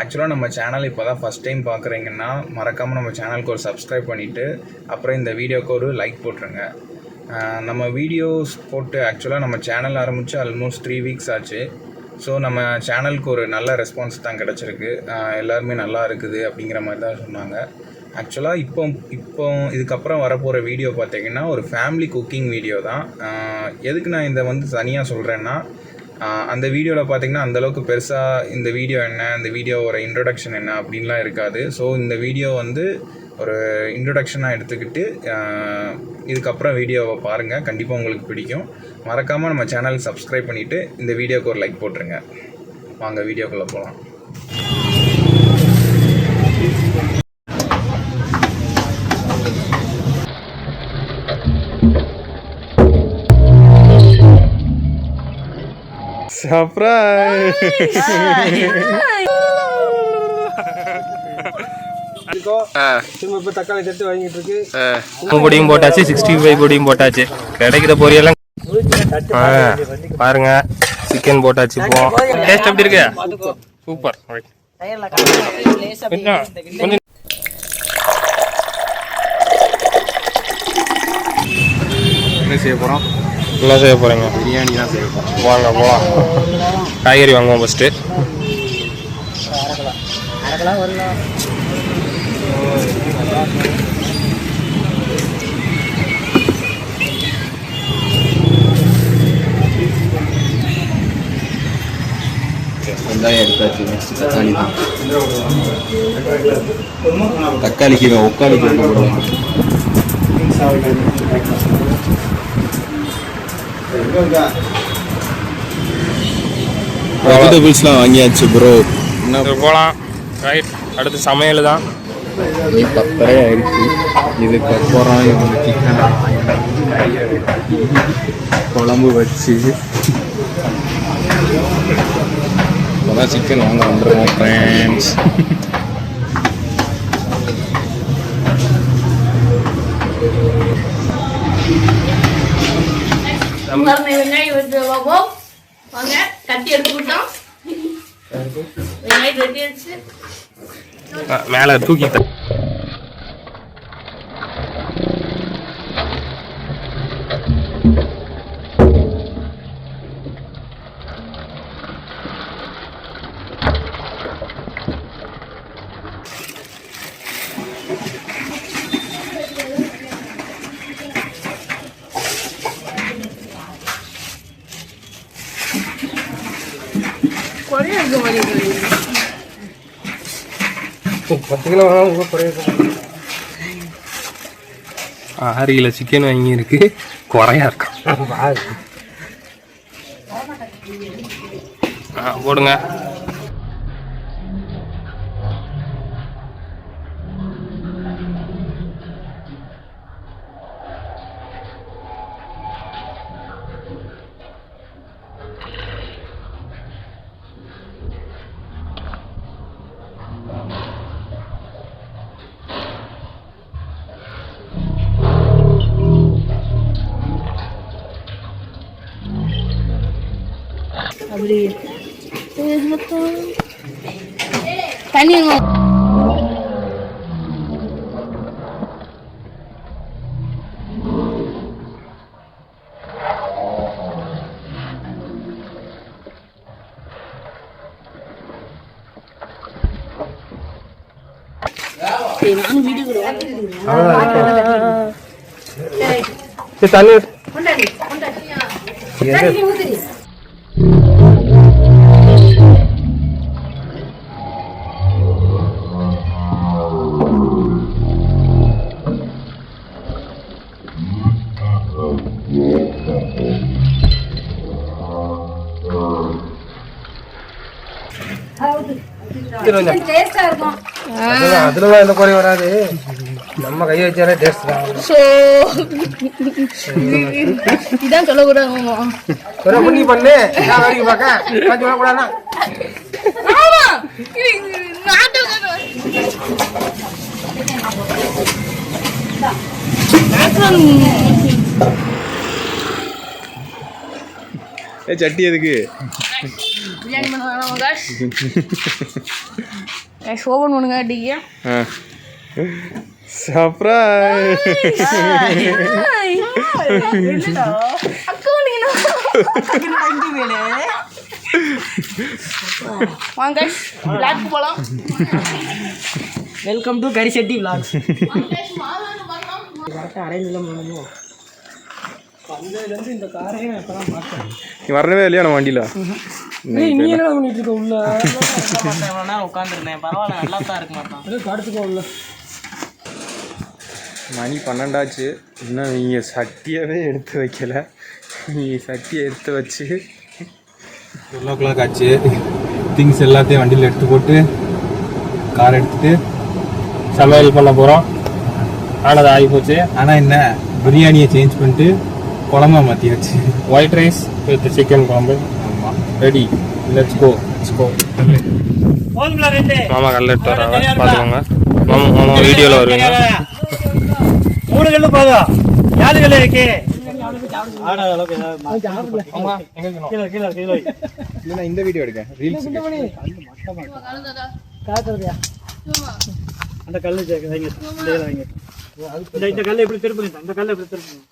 ஆக்சுவலாக நம்ம சேனல் இப்போ தான் ஃபஸ்ட் டைம் பார்க்குறீங்கன்னா மறக்காமல் நம்ம சேனலுக்கு ஒரு சப்ஸ்கிரைப் பண்ணிவிட்டு அப்புறம் இந்த வீடியோக்கு ஒரு லைக் போட்டுருங்க. நம்ம வீடியோஸ் போட்டு ஆக்சுவலாக நம்ம சேனல் ஆரம்பித்து ஆல்மோஸ்ட் 3 வீக்ஸ் ஆச்சு. ஸோ நம்ம சேனலுக்கு ஒரு நல்ல ரெஸ்பான்ஸ் தான் கிடச்சிருக்கு. எல்லாருமே நல்லா இருக்குது அப்படிங்கிற மாதிரி தான் சொன்னாங்க. ஆக்சுவலாக இப்போ இதுக்கப்புறம் வரப்போகிற வீடியோ பார்த்திங்கன்னா ஒரு ஃபேமிலி குக்கிங் வீடியோ தான். எதுக்கு நான் இதை தனியாக சொல்கிறேன்னா, அந்த வீடியோவில் பார்த்திங்கன்னா அந்தளவுக்கு பெருசாக இந்த வீடியோ என்ன, இந்த வீடியோவோட இன்ட்ரொடக்ஷன் என்ன அப்படின்லாம் இருக்காது. ஸோ இந்த வீடியோ ஒரு இன்ட்ரொடக்ஷனாக எடுத்துக்கிட்டு இதுக்கப்புறம் வீடியோவை பாருங்கள், கண்டிப்பாக உங்களுக்கு பிடிக்கும். மறக்காமல் நம்ம சேனலுக்கு சப்ஸ்கிரைப் பண்ணிவிட்டு இந்த வீடியோவுக்கு ஒரு லைக் போட்டுருங்க. வாங்க வீடியோக்குள்ளே போகலாம். சர்ப்ரைஸ்! தக்காளி தட்டு வாங்கிட்டு இருக்கு. பொடியும் போட்டாச்சு, 65 பொடியும் போட்டாச்சு. கிடைக்கிற பொரியெல்லாம் பாருங்க. சிக்கன் போட்டாச்சு. டேஸ்ட் எப்படி இருக்கு? சூப்பர். என்ன செய்ய போகிறோம்? என்ன செய்ய போகிறீங்க? பிரியாணி தான் செய்ய போகிறோம். வாங்க போகலாம். காய்கறி வாங்குவோம் ஃபஸ்ட்டு. வெங்காயம் எடுத்தாச்சு. நெக்ஸ்ட் தக்காளி தான். தக்காளிக்கு ஒக்காளி போடுவோம். வெஜிடபிள்ஸ்லாம் வாங்கியாச்சு ப்ரோ. என்ன போகலாம். ரைட். அடுத்து சமையல் தான். 10:30 ஆயிடுச்சு. இதுக்கப்புறம் இவங்க சிக்கனை குழம்பு வச்சு இப்போதான் சிக்கன் வாங்க வந்துடுவோம் ஃப்ரெண்ட்ஸ். மேலே தூக்கி $10 வாங்க குறைய. 6 கிலோ சிக்கன் வாங்கியிருக்கு. குறையா இருக்கும். போடுங்க. அப்படி தண்ணி நானும் வீடியோ தண்ணி அதுல எந்த குறையும் வராது. நம்ம கையை வச்சாலே டேஸ்ட் தான். இதான் சொல்லக்கூடாது. நீ பண்ணு வேடிக்கை பார்க்க கூடாது. சட்டி எதுக்கு? பிரியாணி பண்ணுவாங்க. ஓபன் பண்ணுங்க டியா சர்ப்ரைஸ். வாங்க லாக் போலாம். Welcome to Karisetty vlogs. இந்த காரையே இப்பதான் பார்த்தேன். நீ வரவே இல்லையா நம்ம வண்டியில? நீ என்ன பண்ணிட்டு இருக்க உள்ள? உட்காந்துருந்தேன். பரவாயில்ல, நல்லா தான் இருக்கு மாட்டான். படுத்துக்கோ உள்ள. மணி 12 இன்னும் நீங்கள் சட்டியவே எடுத்து வைக்கல. நீங்கள் சட்டியை எடுத்து வச்சு 12 o'clock ஆச்சு. திங்ஸ் எல்லாத்தையும் வண்டியில் எடுத்து போட்டு கார் எடுத்துட்டு சமையல் பண்ண போகிறோம். ஆனது ஆகி போச்சு. ஆனால் என்ன, பிரியாணியை சேஞ்ச் பண்ணிட்டு குழம்பா மாற்றியாச்சு. ஒயிட் ரைஸ் வித் சிக்கன் குழம்பு. ஆமாம், ரெடி. Let's go. மாமா கல்ல எடுத்து வராங்க, பார்த்துக்கோங்க. மாமா வீடியோவில் வருவீங்க. 3 கல்லு போதும். 4 கல்லு இருக்கு. இந்த வீடியோ எடுக்க ரீல்ஸ். அந்த கல்லு வைங்க. இந்த கல்லை எப்படி திருப்புங்க? அந்த கல்லை எப்படி திருப்புங்க?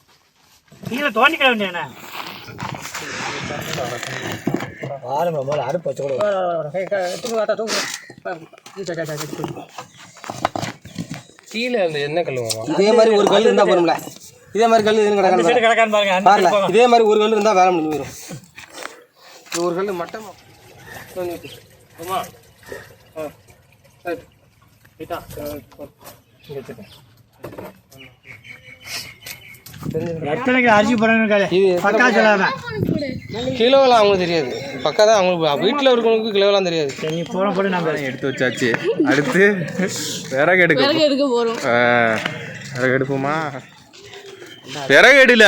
கீழே தோண்டிக்க வேண்டிய அடுப்பு வச்சு கீழே அந்த என்ன கல்லு இதே மாதிரி ஒரு கல் இருந்தா போரும்ல. இதே மாதிரி கல் கிடக்கான்னு பாருங்க. இதே மாதிரி ஒரு கல் இருந்தா வேலை முடிஞ்சு போயிடும். ஒரு கல் மட்டமா அரிசி போடணும். பக்கா சொல்லாம கிலோலாம் அவங்களுக்கு தெரியாது. பக்கா தான் அவங்களுக்கு வீட்டில் இருக்கவங்களுக்கு கிலோலாம் தெரியாது. நீ போட நாங்கள் எடுத்து வச்சாச்சு. அடுத்து விறகு எடுக்க போறோம். விறகு எடுப்போமா? விறகு எடுல.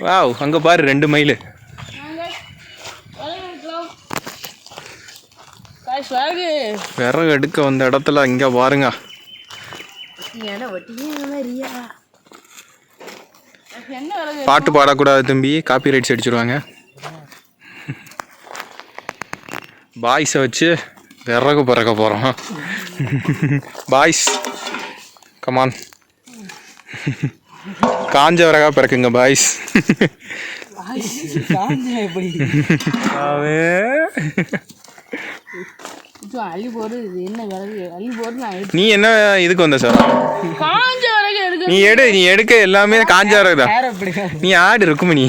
வாவ், அங்க பாரு 2 மைல். விறகு எடுக்க வந்த இடத்துல இங்க பாருங்க. பாட்டு பாடக்கூடாது தம்பி, காப்பி ரைட்ஸ் அடிச்சிருவாங்க. பாய்ஸை வச்சு விறகு பிறக்க போகிறோம். பாய்ஸ் கமான், காஞ்ச விறகா பிறக்குங்க பாய்ஸ். நீ என்ன இதுக்கு வந்த சார்? நீ எடுக்க எல்லாமே காஞ்ச விறகு தான். நீ ஆடு இருக்குமா? நீ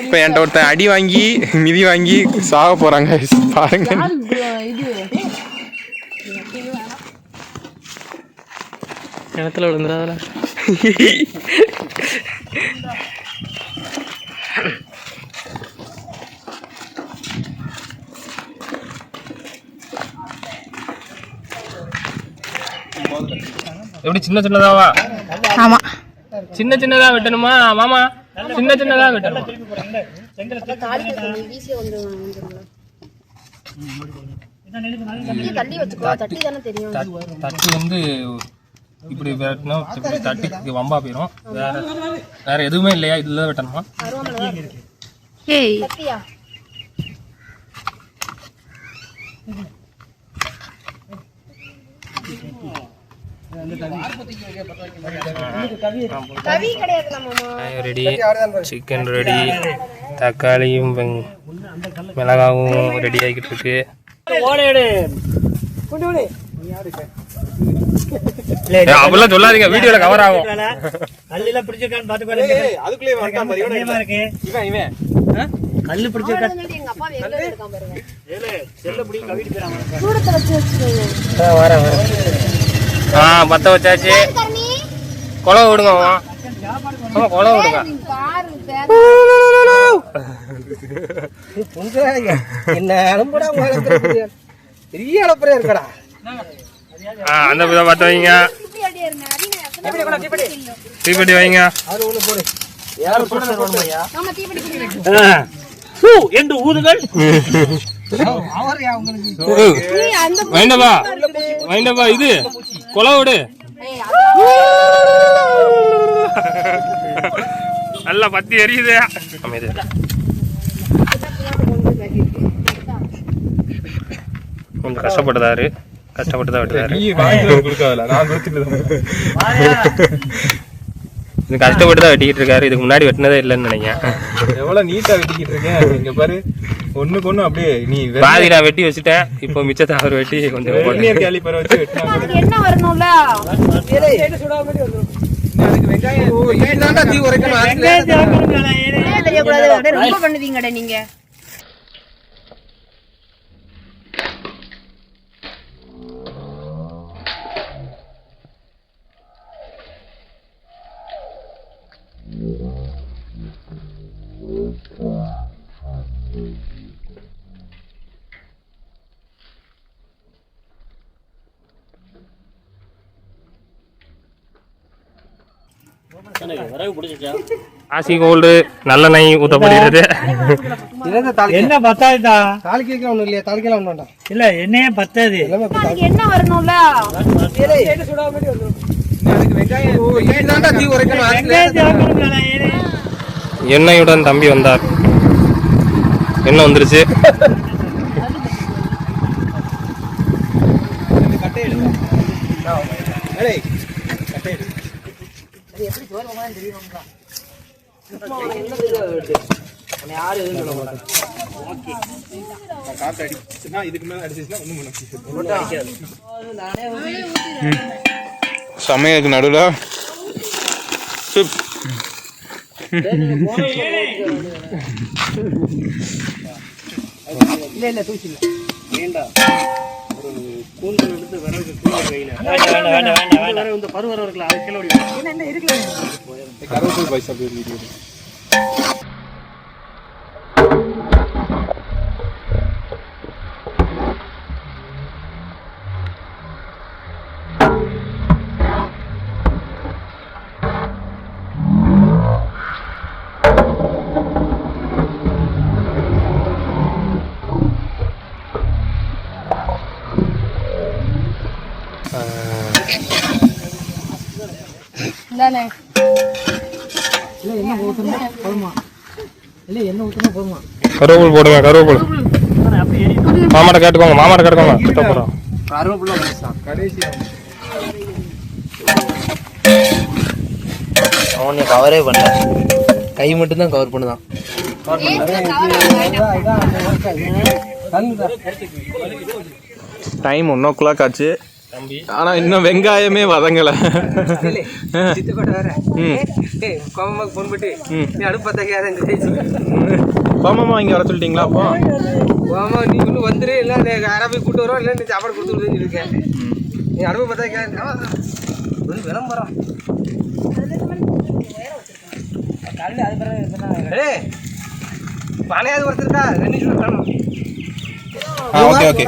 இப்ப என்கிட்ட ஒருத்தன் அடி வாங்கி மிதி வாங்கி சாக போறாங்க பாருங்க. கிணத்துல விழுந்துடாதல. எப்படி சின்ன சின்னதாவா? ஆமா, சின்னதா வெட்டணுமா மாமா? சின்னதா வெட்டணும். தட்டி வந்து இப்படி வெட்டணும். இப்படி தட்டி வம்பா போயிடும். வேற எதுவுமே இல்லையா? இதுல வெட்டணுமா? ரெடி, சிக்கன் ரெடி, தக்காளியும் மிளகாவும் ரெடி ஆகிட்டு இருக்கு. அப்படிலாம் சொல்லாதீங்க, வீடியோல கவர் ஆகும். கல்லுல பிடிச்சிருக்கான்னு பாத்துக்கோ. கல்லு பிடிச்சிருக்கா? பத்த வச்சாச்சு. குழவை விடுங்க. ஆமா, குழவை விடுங்க. என்ன அனுப்புடா பெரிய அளப்புறையா இருக்கடா. அந்த பத்த வைங்க, தீப்பெட்டி வைங்க. என்று ஊதுகள். வைண்டப்பா இது குழவை விடு. நல்லா பத்தி எரியுது. அமைதி. கொஞ்சம் கஷ்டப்பட்டுதாரு, கஷ்டப்பட்டு தான் விட்டுறாரு. இது கஷ்டப்பட்டு தான் வெட்டிக்கிட்டு இருக்காரு. இதுக்கு முன்னாடி வெட்டினதே இல்லைன்னு நினைக்கிறேன். எவ்வளவு நீட்டா வெட்டிக்கிட்டு இருக்கேன். இங்க பாரு, ஒண்ணுக்கு ஒண்ணு அப்படியே நீ பாதி நான் வெட்டி வச்சுட்டேன். இப்போ மிச்சத்தை அவர் வெட்டி கொஞ்சம் கேலிப்பரை வச்சு வெட்டினா என்ன வரணும்ல தீ உரைக்கணும். தெரியக்கூடாது. ரொம்ப பண்ணுவீங்கடா நீங்க. ஆசி கோல்டு நல்லெண்ணெய் ஊற்றப்படுகிறது. என்ன பத்தாதுதா? தாளிக்கலாம் ஒன்றும் இல்லையா? தாளிக்கலாம் ஒன்றும் வேண்டாம். இல்ல என்னையே பத்தாது. என்ன வரணும்ல தீ உரைக்கணும். எண்ணெயுடன் தம்பி வந்தார். எண்ணெய் வந்துருச்சு. சமையலுக்கு நடுவில் கருவேப்பிலை பைசா வீடியோ தானே கருவேப்பிலை போடுங்க. கருவேப்பிலை மாமாட்ட கேட்டுக்கோங்க. மாமாட்ட கேட்டுக்கோங்க. கிட்ட போகிறோம். அவனை கவரே பண்ணல, கை மட்டும் தான் கவர் பண்ணுதான். டைம் 1 o'clock ஆச்சு. ஆனா இன்னும் வெங்காயமே வதங்கல. கோமாமா இங்க வர சொல்லிட்டீங்களா? அப்போ நீ இன்னும் வந்துரு. இல்லை யாராவது போய் கூட்டு வரோம். இல்லை நீ சாப்பாடு கொடுத்து இருக்கேன். நீ அடுப்பு பார்த்தா விளம்பரம். பழையாது ஒருத்தருக்கா ஓகே ஓகே.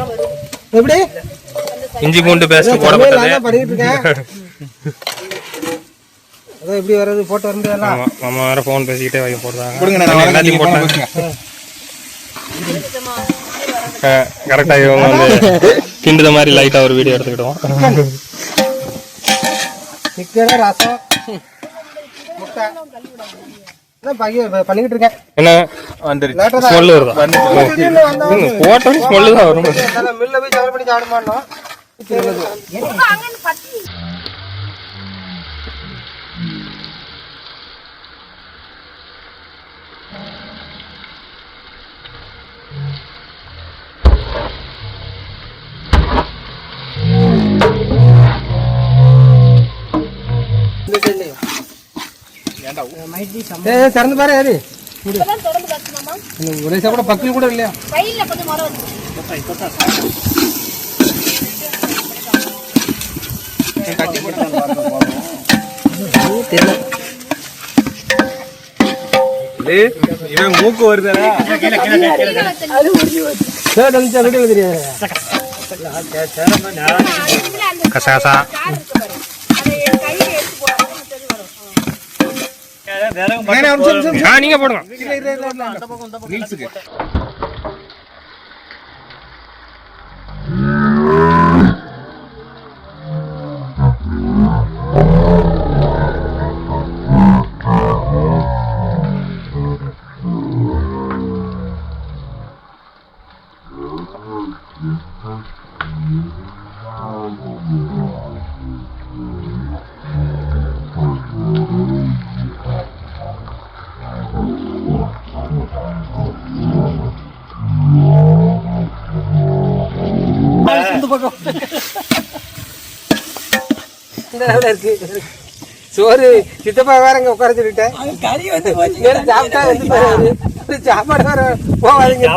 எப்படி இஞ்சி பூண்டு பேஸ்ட் போடப்பட்டது. பண்ணிட்டு இருக்கேன். அதான் எப்படி வர்றது போட்டு வர முடியாது. மாமா வேற ஃபோன் பேசிக்கிட்டே வைக்க போடுறாங்க. எல்லாத்தையும் போட்டாங்க. கரெக்டா இவங்க வந்து கிண்டுத மாதிரி லைட்டா ஒரு வீடியோ எடுத்துக்கிட்டோம். சிக்கன் ரசம் முட்டை பண்ணிக்கிட்டு இருக்கேன். என்ன ஸ்மெல் வருதா? போட்டோ ஸ்மெல் தான் வரும். மில்ல போய் ஜாயின் பண்ணி சாப்பிட மாட்டோம். திறந்து பாரு. யாரு ஒரே சாப்பிட பக்கல் கூட இல்லையா? இவன் மூக்கு வருதா? கசகசா நீங்க போடுங்க. அந்த லெவலில் இருக்கு. சோறு சித்தப்பா வேற இங்கே உட்கார சொல்லிட்டேன். சாப்பிட்டா வந்து சாப்பாடு வேற போகாதீங்க.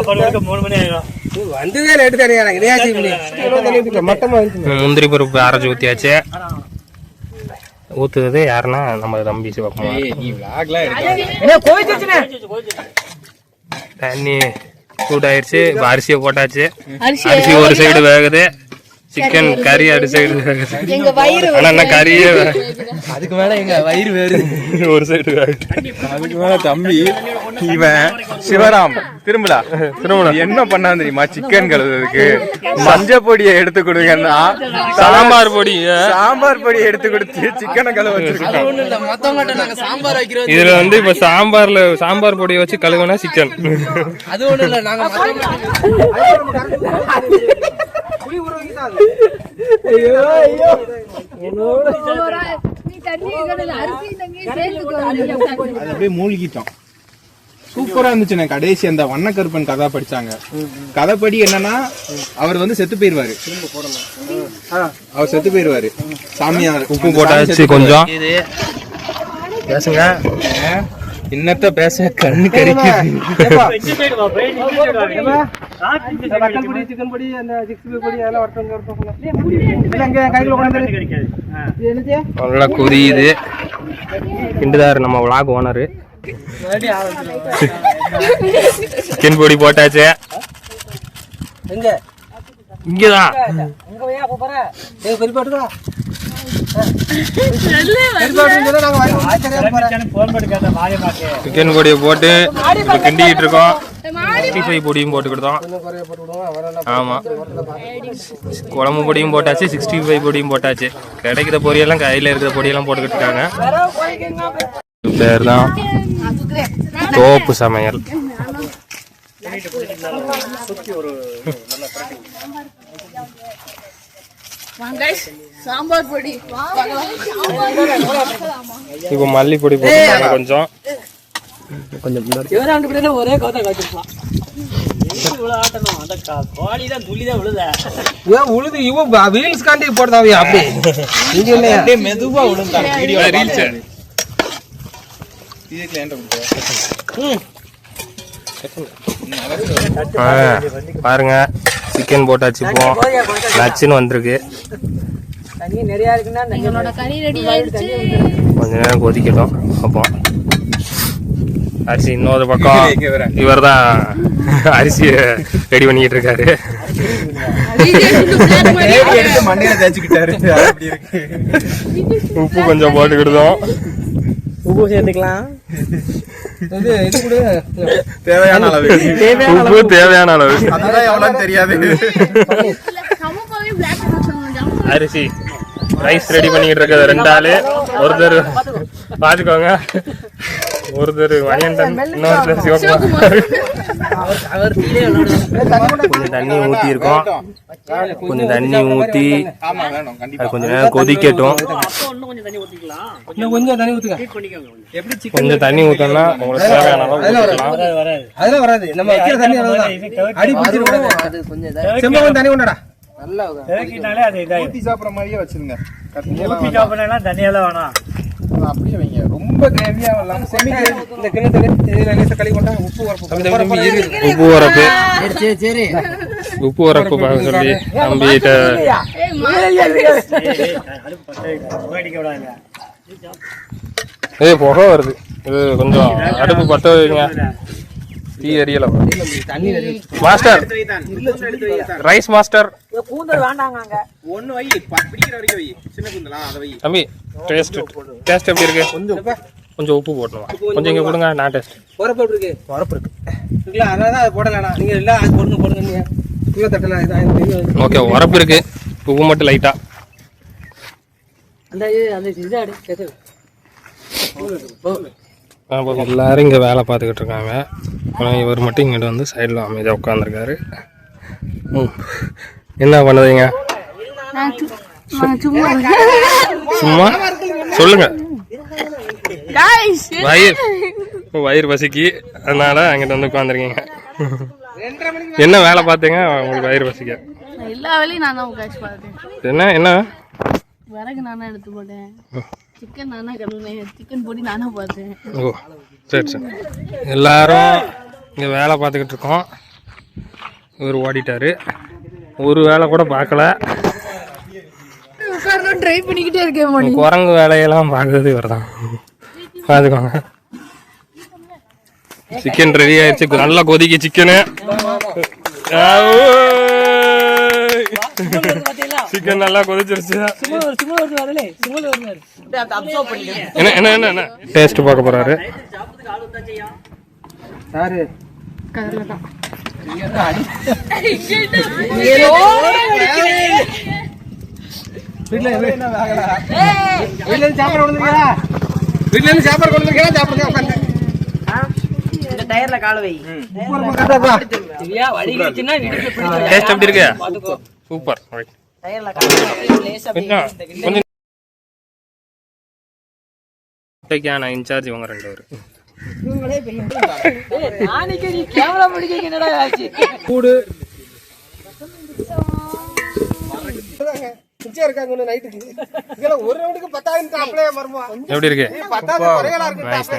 3 மணி ஆயிடும். வந்ததே லேட்டு தானே. எனக்கு மட்டமாக இருக்கு. முந்திரி பருப்பு அரைச்சி ஊற்றியாச்சு. ஊற்றுறது யாருன்னா நம்ம தம்பி சிவக்குமார். தண்ணி சூடாயிடுச்சு. இப்போ அரிசியை போட்டாச்சு. அரிசி ஒரு சைடு வேகுது. சிக்கன் கறி அடி சைடு வேகுது. ஆனா என்ன கறியே அதுக்கு மேல எங்க வயிறு வேறு ஒரு சைடு வேகுது. அதுக்கு மேல தம்பி இவன் சிவராம் திரும்பலா என்ன பண்ணா தெரியுமா? சிக்கன் கழுவுறதுக்கு மஞ்சள் பொடியை எடுத்து கொடுங்கன்னா சாம்பார் பொடி பொடியை எடுத்து கொடுத்து சிக்கனை கழுவ வச்சிருக்கோம். மத்தவங்க நாங்க சாம்பார் வைக்கிறோம். இதுல வந்து இப்ப சாம்பார் பொடியை வச்சு கழுவுனா சிக்கன். அது ஒண்ணு இல்ல, நாங்க அது அப்படியே மூழ்கிட்டோம். சூப்பரா இருந்துச்சு. கடைசி அந்த வண்ணக்கருப்பன் கதை படிச்சாங்க. கதைப்படி என்னன்னா அவர் வந்து செத்து போயிருவாரு. அவர் செத்து போயிருவாரு. சாமியார் உப்பு போட்டாச்சு கொஞ்சம். பேசுங்க. இன்னத்த பேச கண்ணு கறிக்கு. சிக்கன் பொடி அந்த 65 பொடி அதெல்லாம் நல்லா கொதியுது. கிண்டுதாரு நம்ம விளாக் ஓனரு. சிக்கன் பொடி போட்டாச்சு. இங்கதான் சிக்கன் பொடியை போட்டு கிண்டிக்கிட்டு இருக்கோம். 65 பொடியும் போட்டுக்கிட்டோம். ஆமா, குழம்பு பொடியும் போட்டாச்சு, 65 பொடியும் போட்டாச்சு. கிடைக்கிற பொரியெல்லாம் கையில இருக்கிற பொடியெல்லாம் போட்டுக்கிட்டு இருக்காங்க. பேர் தான் தோப்பு சமையல். சாம்பார் பொடி இப்போ மல்லி பொடி போட்டு கொஞ்சம் ஒரே கோத்தா காய்ச்சிருப்பான். உழுது இவன் வீல்ஸ் காண்டி போடுதாவே அப்படி மெதுவா பாருங்க. சிக்கன் போட்டாச்சு. இப்போ நச்சுன்னு வந்திருக்கு. எங்களோட கறி ரெடி ஆயிடுச்சு. கொஞ்ச நேரம் கொதிக்கட்டும். அப்போ அரிசி இன்னொரு பக்கம் இவர் தான் அரிசியை ரெடி பண்ணிக்கிட்டு இருக்காரு. மண்டையில தேய்ச்சிக்கிட்டாரு. உப்பு கொஞ்சம் போட்டுக்கிட்டோம். உப்பு சேர்த்துக்கலாம். தேவையான அளவு. உப்பு தேவையான அளவு. அதுதான் எவ்வளவு தெரியாது. அரிசி ரைஸ் ரெடி பண்ணிக்கிட்டு இருக்கிறது 2 ஆளு. ஒருத்தர் பாத்துக்கோங்க, ஒருத்தர் வயந்தன், இன்னொருத்தர் சிவகுமார். கொஞ்சம் தண்ணி ஊத்தி இருக்கோம். கொஞ்சம் தண்ணி ஊத்தி அது கொஞ்ச நேரம் கொதிக்கட்டும். கொஞ்சம் தண்ணி ஊத்துங்க. கொஞ்சம் தண்ணி ஊத்தோம்னா உங்களுக்கு தேவையான அளவு ஊத்திக்கலாம். அதெல்லாம் வராது. நம்ம வைக்கிற தண்ணி அடி பிடிச்சிருவோம். செம்பகம் தண்ணி கொண்டடா. ஊத்தி சாப்பிடுற மாதிரியே வச்சிருங்க. தண்ணியெல்லாம் வேணாம், அப்படியே வைங்க. ரொம்ப கிரேவியா இல்லாம செமி கிரேவி. இந்த கிணத்துல களி கொண்டா உப்பு வரப்பு. உப்பு வரப்பு உப்பு வரப்பு பார்க்க சொல்லி தம்பிகிட்ட புகை வருது. இது கொஞ்சம் அடுப்பு பத்த வைங்க. தீ எரியல. Master, rice master. தம்பி டேஸ்ட் எப்படி இருக்கு? கொஞ்சம் உப்பு போட்டுருவா. கொஞ்சம் இங்க கொடுங்க, நான் டேஸ்ட். உரப்பு எப்படி இருக்கு? உரப்பு இருக்கு. அதனால தான் அது போடலண்ணா. நீங்க எல்லாம் அது போடுங்க நீங்க கீழே தட்டலாம். ஓகே, உரப்பு இருக்கு. உப்பு மட்டும் லைட்டா. எல்லாரும் இங்கே வேலை பார்த்துக்கிட்டு இருக்காங்க. ஆனால் இவர் மட்டும் இங்கிட்ட வந்து சைடில் அமைதியாக உட்காந்துருக்காரு. என்ன பண்ணுறீங்க? சும்மா சொல்லுங்க. வயிறு பசிக்கு, அதனால அங்கிட்ட வந்து உட்காந்துருக்கீங்க. என்ன வேலை பார்த்தீங்க உங்களுக்கு வயிறு பசிக்க? எல்லா வேலையும் நான் தான் உட்காந்து பார்த்தேன். என்ன விறகு நானா எடுத்து போட்டேன், சிக்கன் நானா கழுவுனேன், சிக்கன் பொடி நானா பார்த்தேன். ஓ சரி சரி. எல்லாரும் இங்கே வேலை பார்த்துக்கிட்டு இருக்கோம். இவர் ஓடிட்டாரு, ஒரு வேலை கூட பார்க்கல. ட்ரை பண்ணிக்கிட்டே இருக்கேன். குரங்கு வேலையெல்லாம் பார்க்கறது இவர் தான். பார்த்துக்கோங்க. சிக்கன் ரெடி ஆயிடுச்சு, நல்லா கொதிக்க சிக்கனு. சிக்கன் நல்லா கொதிச்சிருச்சு. என்ன என்ன என்ன என்ன டேஸ்ட் பார்க்க போறாரு. யாரு வீட்டுல இருந்து சாப்பாடு கொண்டு வந்துருக்கா? வீட்டுல இருந்து சாப்பாடு கொண்டு வந்துருக்கா? சாப்பிடுங்க உட்காந்து. டேஸ்ட் எப்படி இருக்கு? சூப்பர். கொஞ்சம் நான் இன்சார்ஜ் இவங்க 2 பேர். கூடு இருக்காங்க நைட்டுக்கு. ஒரு ரவுண்டுக்கு 10,000 எப்படி இருக்கு? இருக்கு.